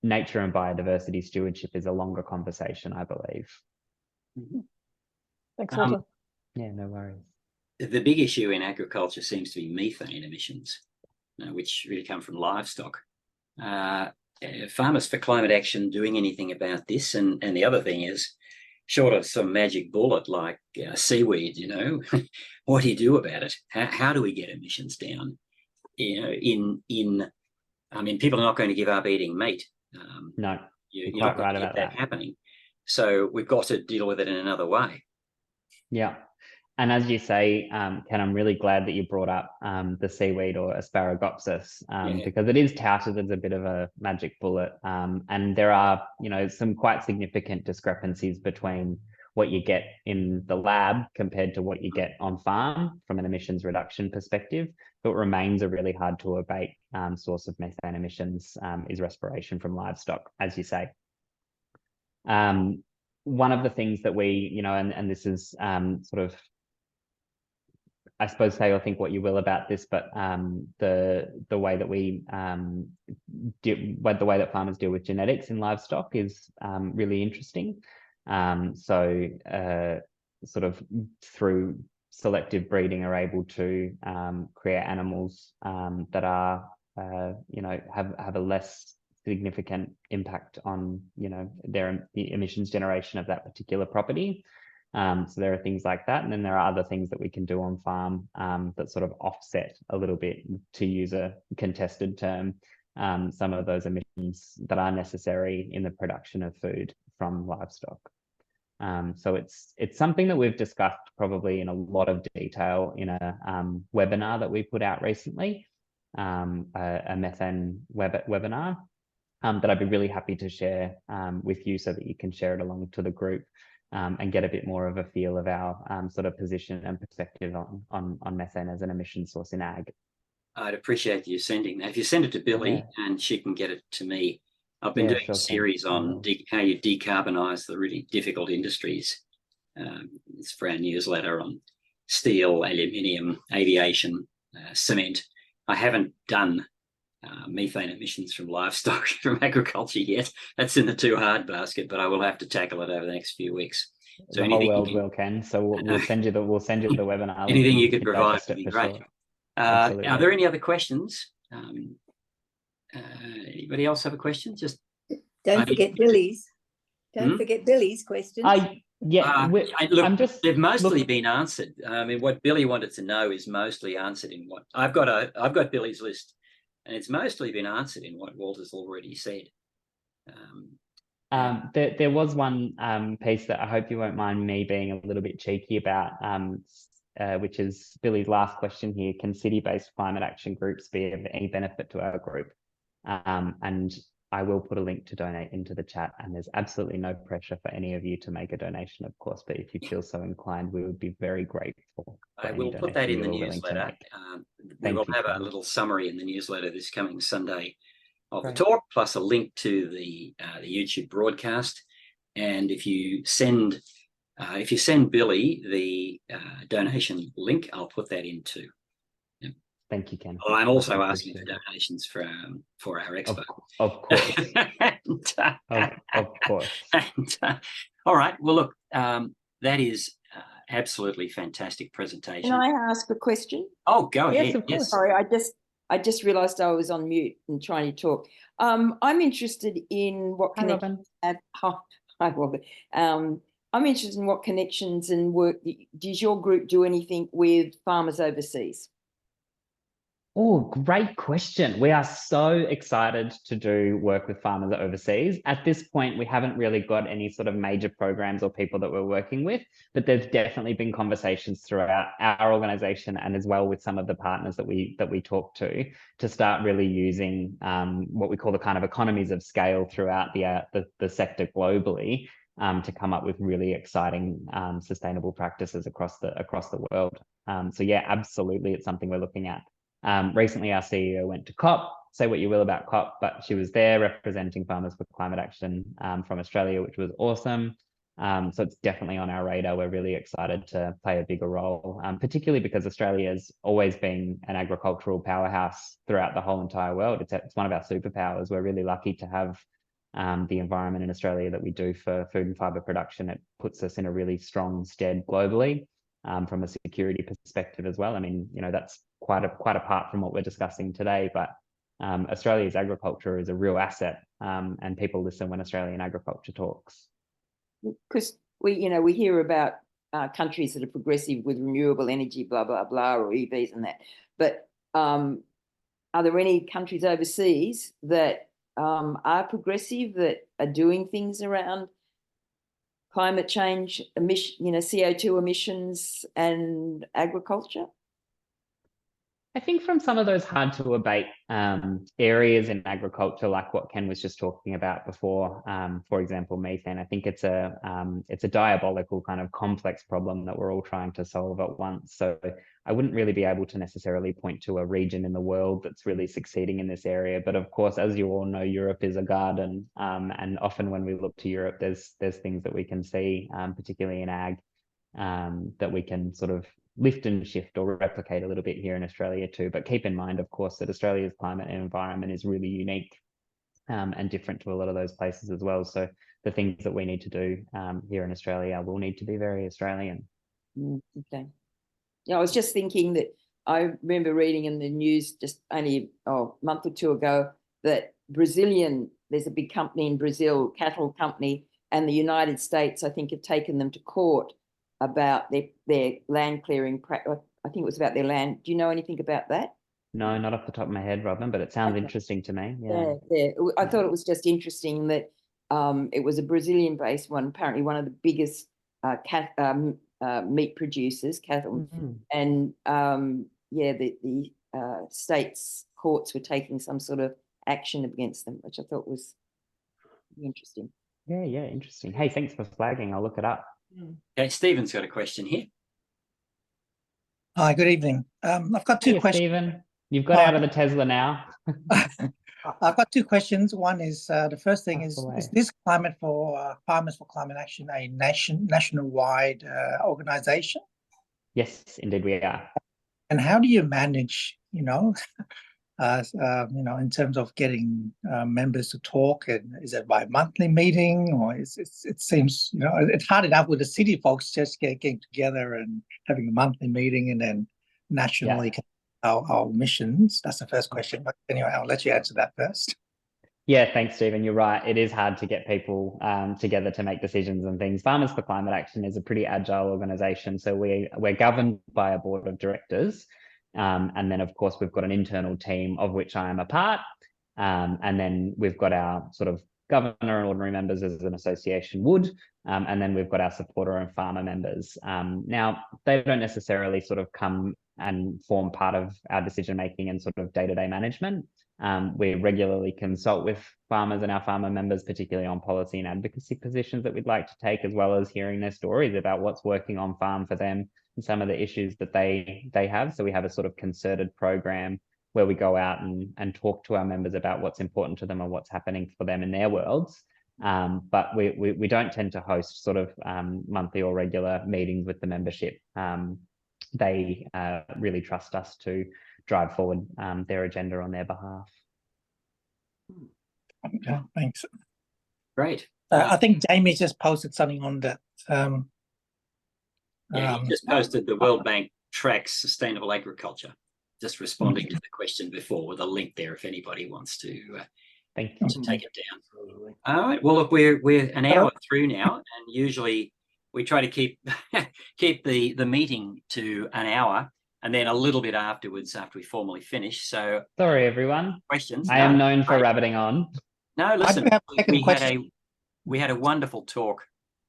nature and biodiversity stewardship is a longer conversation, I believe. Thanks, Walter. Yeah, no worries. The big issue in agriculture seems to be methane emissions, which really come from livestock. Farmers for Climate Action doing anything about this? And the other thing is, short of some magic bullet like seaweed, what do you do about it? How do we get emissions down? I mean, people are not going to give up eating meat. No. You're not going to get that happening. So we've got to deal with it in another way. Yeah. And as you say, Ken, I'm really glad that you brought up the seaweed or Asparagopsis, because it is touted as a bit of a magic bullet. And there are, some quite significant discrepancies between what you get in the lab compared to what you get on farm from an emissions reduction perspective. But it remains a really hard to abate source of methane emissions is respiration from livestock, as you say. One of the things that we, and this is sort of, I suppose, say or think what you will about this, but the way that we the way that farmers deal with genetics in livestock is really interesting. So sort of through selective breeding are able to create animals that are have a less significant impact on the emissions generation of that particular property. So there are things like that, and then there are other things that we can do on farm that sort of offset a little bit, to use a contested term, some of those emissions that are necessary in the production of food from livestock. So it's something that we've discussed probably in a lot of detail in a webinar that we put out recently, a methane webinar that I'd be really happy to share with you so that you can share it along to the group and get a bit more of a feel of our sort of position and perspective on methane as an emission source in ag. I'd appreciate you sending that. If you send it to Billy and she can get it to me. I've been doing a series on how you decarbonise the really difficult industries. It's for our newsletter on steel, aluminium, aviation, cement. I haven't done methane emissions from livestock from agriculture yet. That's in the too hard basket, but I will have to tackle it over the next few weeks. So the whole world will, Ken. So we'll send you the webinar. Anything you could provide would be great. Sure. Are there any other questions? Anybody else have a question? Just don't forget Billy's. Don't forget Billy's questions. They've mostly been answered. I mean, what Billy wanted to know is mostly answered in what I've got Billy's list, and it's mostly been answered in what Walter's already said. There was one piece that I hope you won't mind me being a little bit cheeky about, which is Billy's last question here. Can city-based climate action groups be of any benefit to our group? And I will put a link to donate into the chat, and there's absolutely no pressure for any of you to make a donation, of course, but if you feel so inclined, we would be very grateful. I will put that in the newsletter. We will have a little summary in the newsletter this coming Sunday of the talk, plus a link to the YouTube broadcast. And if you send Billy the donation link, I'll put that in too. Thank you, Ken. Well, I'm also asking for donations for our expo. Of course. Of course. All right. Well, look, that is absolutely fantastic presentation. Can I ask a question? Oh, go ahead. Of course. Yes. Sorry, I just realised I was on mute and trying to talk. I'm interested in what connections. Hi, Robin. I'm interested in what connections and work. Does your group do anything with farmers overseas? Oh, great question. We are so excited to do work with farmers overseas. At this point, we haven't really got any sort of major programs or people that we're working with, but there's definitely been conversations throughout our organisation and as well with some of the partners that we talk to start really using what we call the kind of economies of scale throughout the sector globally to come up with really exciting sustainable practices across the world. So yeah, absolutely, it's something we're looking at. Recently, our CEO went to COP. Say what you will about COP, but she was there representing Farmers for Climate Action from Australia, which was awesome. So it's definitely on our radar. We're really excited to play a bigger role, particularly because Australia has always been an agricultural powerhouse throughout the whole entire world. It's one of our superpowers. We're really lucky to have the environment in Australia that we do for food and fibre production. It puts us in a really strong stead globally from a security perspective as well. I mean, that's quite apart from what we're discussing today, but Australia's agriculture is a real asset, and people listen when Australian agriculture talks. Because we hear about countries that are progressive with renewable energy, blah blah blah, or EVs and that. But are there any countries overseas that are progressive, that are doing things around climate change, CO2 emissions and agriculture? I think from some of those hard to abate areas in agriculture, like what Ken was just talking about before, for example, methane, I think it's a diabolical kind of complex problem that we're all trying to solve at once. So I wouldn't really be able to necessarily point to a region in the world that's really succeeding in this area. But of course, as you all know, Europe is a garden. And often when we look to Europe, there's things that we can see, particularly in ag, that we can sort of lift and shift or replicate a little bit here in Australia too. But keep in mind, of course, that Australia's climate and environment is really unique and different to a lot of those places as well. So the things that we need to do here in Australia will need to be very Australian. Okay. Yeah, I was just thinking that I remember reading in the news just only a month or two ago that there's a big company in Brazil, cattle company, and the United States, I think, have taken them to court about their land clearing. I think it was about their land. Do you know anything about that? No, not off the top of my head, Robin, but it sounds interesting to me. Yeah. I thought it was just interesting that it was a Brazilian-based one, apparently one of the biggest meat producers, cattle, and the state's courts were taking some sort of action against them, which I thought was interesting. Yeah, interesting. Hey, thanks for flagging. I'll look it up. Okay, Stephen's got a question here. Hi, good evening. I've got two questions. Stephen, you've got out of the Tesla now. I've got two questions. One is the first thing is this Climate for Farmers for Climate Action a national-wide organisation? Yes, indeed we are. And how do you manage, in terms of getting members to talk? And is it by monthly meeting, or it seems, it's hard enough with the city folks just getting together and having a monthly meeting, and then nationally our missions. That's the first question. But anyway, I'll let you answer that first. Yeah, thanks, Stephen. You're right. It is hard to get people together to make decisions and things. Farmers for Climate Action is a pretty agile organisation. So we're governed by a board of directors. And then, of course, we've got an internal team of which I am a part. And then we've got our sort of governor and ordinary members as an association would. And then we've got our supporter and farmer members. Now, they don't necessarily sort of come and form part of our decision-making and sort of day-to-day management. We regularly consult with farmers and our farmer members, particularly on policy and advocacy positions that we'd like to take, as well as hearing their stories about what's working on farm for them and some of the issues that they have. So we have a sort of concerted program where we go out and talk to our members about what's important to them and what's happening for them in their worlds. But we don't tend to host sort of monthly or regular meetings with the membership. They really trust us to drive forward their agenda on their behalf. Okay, thanks. Great. I think Jamie just posted something on that. He just posted the World Bank tracks sustainable agriculture. Just responding to the question before with a link there if anybody wants to take it down. All right. Well, look, we're an hour through now, and usually we try to keep the meeting to an hour, and then a little bit afterwards after we formally finish. So sorry, everyone. Questions? I am known for rabbiting on. No, listen, we had a wonderful talk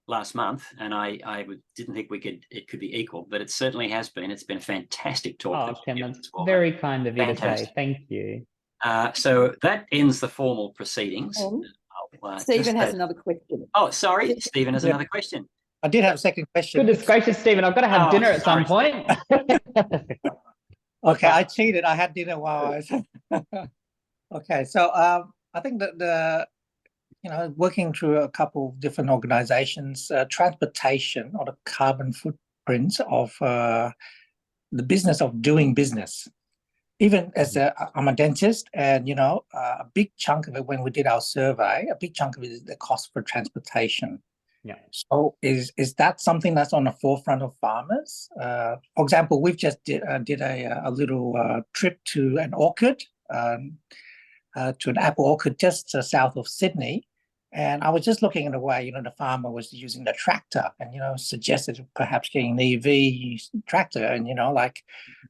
last month, and I didn't think it could be equal, but it certainly has been. It's been a fantastic talk. Oh, Ken, that's very kind of you to say. Thank you. So that ends the formal proceedings. Stephen has another question. Oh, sorry, Stephen has another question. I did have a second question. Goodness gracious, Stephen, I've got to have dinner at some point. Okay, I cheated. I had dinner while I was... Okay, so I think that working through a couple of different organizations, transportation or the carbon footprints of the business of doing business. Even as I'm a dentist, and a big chunk of it, when we did our survey, a big chunk of it is the cost for transportation. Yeah. So is that something that's on the forefront of farmers? For example, we've just did a little trip to an orchard, to an apple orchard just south of Sydney. And I was just looking at the way, the farmer was using the tractor and, suggested perhaps getting an EV tractor. And, like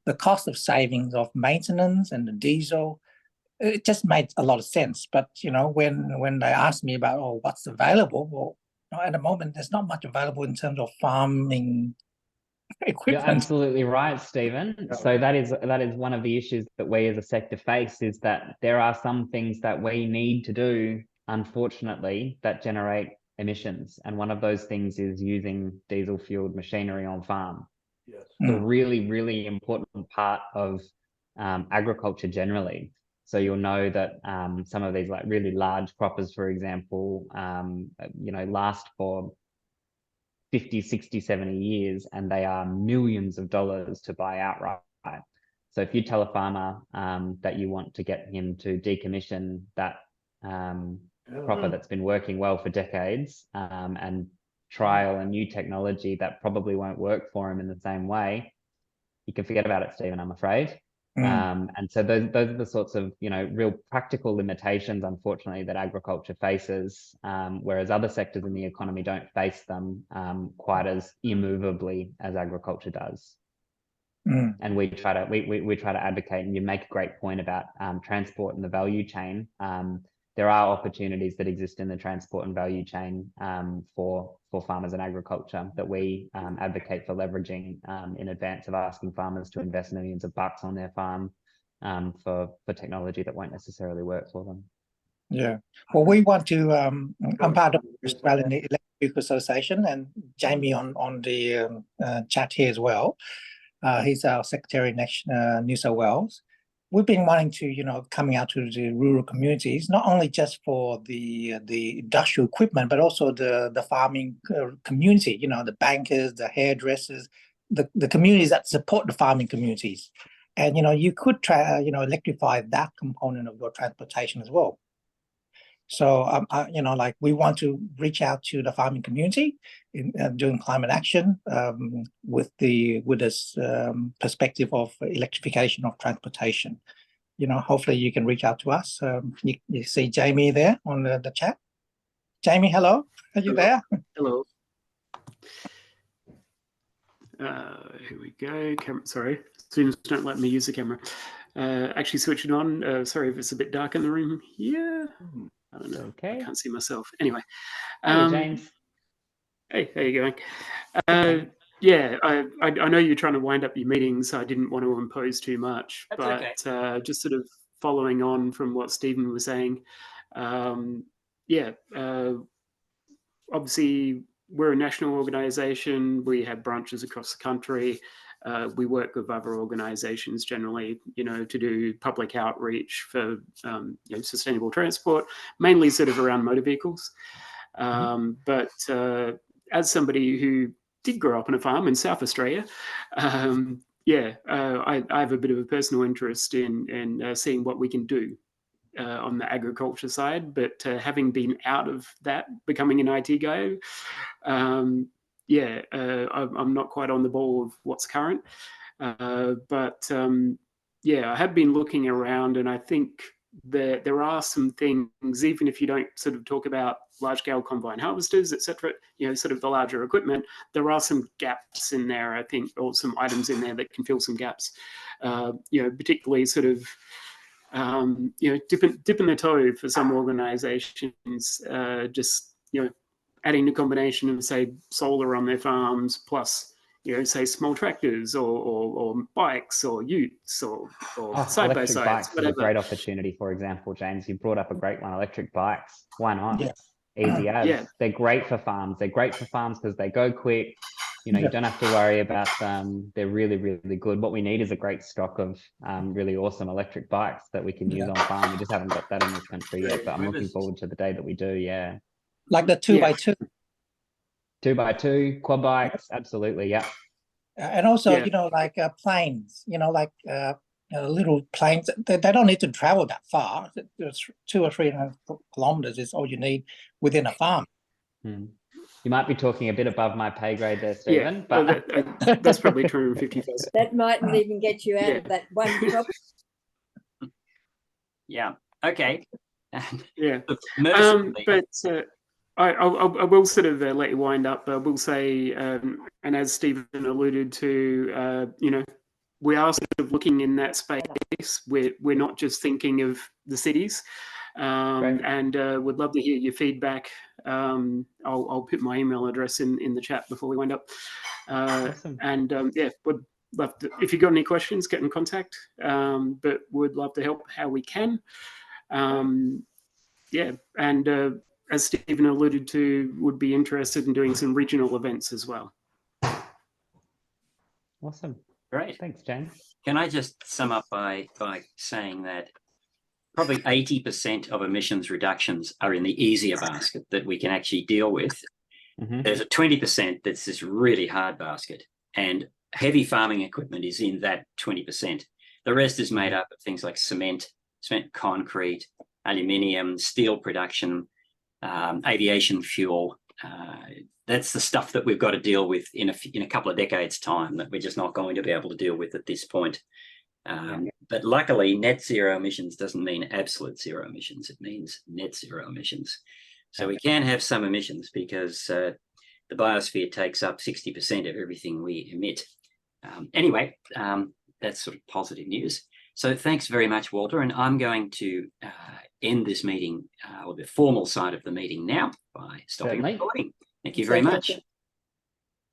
the cost of savings of maintenance and the diesel it just made a lot of sense. But when they asked me about what's available, well, at the moment there's not much available in terms of farming equipment. You're absolutely right, Stephen. So that is one of the issues that we as a sector face, is that there are some things that we need to do, unfortunately, that generate emissions. And one of those things is using diesel fueled machinery on farm. Yes. A really, really important part of agriculture generally. So you'll know that some of these like really large croppers, for example, last for 50, 60, 70 years, and they are millions of dollars to buy outright. So if you tell a farmer that you want to get him to decommission that cropper that's been working well for decades and trial a new technology that probably won't work for him in the same way, you can forget about it, Stephen, I'm afraid. And so those are the sorts of, real practical limitations, unfortunately, that agriculture faces, whereas other sectors in the economy don't face them quite as immovably as agriculture does. And we try to advocate, and you make a great point about transport and the value chain. There are opportunities that exist in the transport and value chain for farmers and agriculture that we advocate for leveraging in advance of asking farmers to invest millions of bucks on their farm for technology that won't necessarily work for them. Yeah, well, we want to. I'm part of the Australian Electric Association, and Jamie on the chat here as well. He's our Secretary in New South Wales. We've been wanting to, coming out to the rural communities, not only just for the industrial equipment, but also the farming community, the bankers, the hairdressers, the communities that support the farming communities. And, you could try, electrify that component of your transportation as well. So, we want to reach out to the farming community in doing climate action with this perspective of electrification of transportation. Hopefully you can reach out to us. You see Jamie there on the chat. Jamie, hello. Are you there? Hello. Here we go. Sorry, students don't let me use the camera. Actually switching on. Sorry if it's a bit dark in the room here. I don't know. Okay. I can't see myself. Anyway. Hey, James. Hey, how you going? Yeah, I know you're trying to wind up your meetings, so I didn't want to impose too much. That's okay. Just sort of following on from what Stephen was saying. Obviously, we're a national organisation. We have branches across the country. We work with other organisations generally, to do public outreach for sustainable transport, mainly sort of around motor vehicles. But as somebody who did grow up on a farm in South Australia, I have a bit of a personal interest in seeing what we can do on the agriculture side. But having been out of that, becoming an IT guy, I'm not quite on the ball of what's current. I have been looking around, and I think there are some things, even if you don't sort of talk about large-scale combine harvesters, etc., sort of the larger equipment, there are some gaps in there, I think, or some items in there that can fill some gaps, particularly sort of, dipping the toe for some organizations, adding the combination of, say, solar on their farms, plus, say small tractors or bikes or utes or side-by-sides, bikes whatever. Is a great opportunity, for example, James. You brought up a great one, electric bikes. Why not? Yeah. Easy as. Yeah. They're great for farms. They're great for farms because they go quick. You don't have to worry about them. They're really, really good. What we need is a great stock of really awesome electric bikes that we can use on farm. We just haven't got that in this country yet, but I'm looking forward to the day that we do, yeah. Like the 2x2. 2x2, quad bikes, absolutely, yeah. And also, planes, little planes, they don't need to travel that far. 200 or 300 kilometers is all you need within a farm. You might be talking a bit above my pay grade there, Stephen. Yeah, but that's probably 250,000. That mightn't even get you out of that one crop. Yeah. Okay. Yeah. I will sort of let you wind up. I will say, and as Stephen alluded to, we are sort of looking in that space. We're not just thinking of the cities, and would love to hear your feedback. I'll put my email address in the chat before we wind up. Awesome. And yeah, would love to, if you've got any questions, get in contact. But would love to help how we can. Yeah, and as Stephen alluded to, would be interested in doing some regional events as well. Awesome. Great. Thanks, James. Can I just sum up by saying that probably 80% of emissions reductions are in the easier basket that we can actually deal with. There's a 20% that's this really hard basket, and heavy farming equipment is in that 20%. The rest is made up of things like cement concrete, aluminium, steel production, aviation fuel. That's the stuff that we've got to deal with in a couple of decades' time that we're just not going to be able to deal with at this point. But luckily, net zero emissions doesn't mean absolute zero emissions. It means net zero emissions. So we can have some emissions because the biosphere takes up 60% of everything we emit. Anyway, that's sort of positive news. So thanks very much, Walter. And I'm going to end this meeting, or the formal side of the meeting now, by stopping recording. Thank you very much.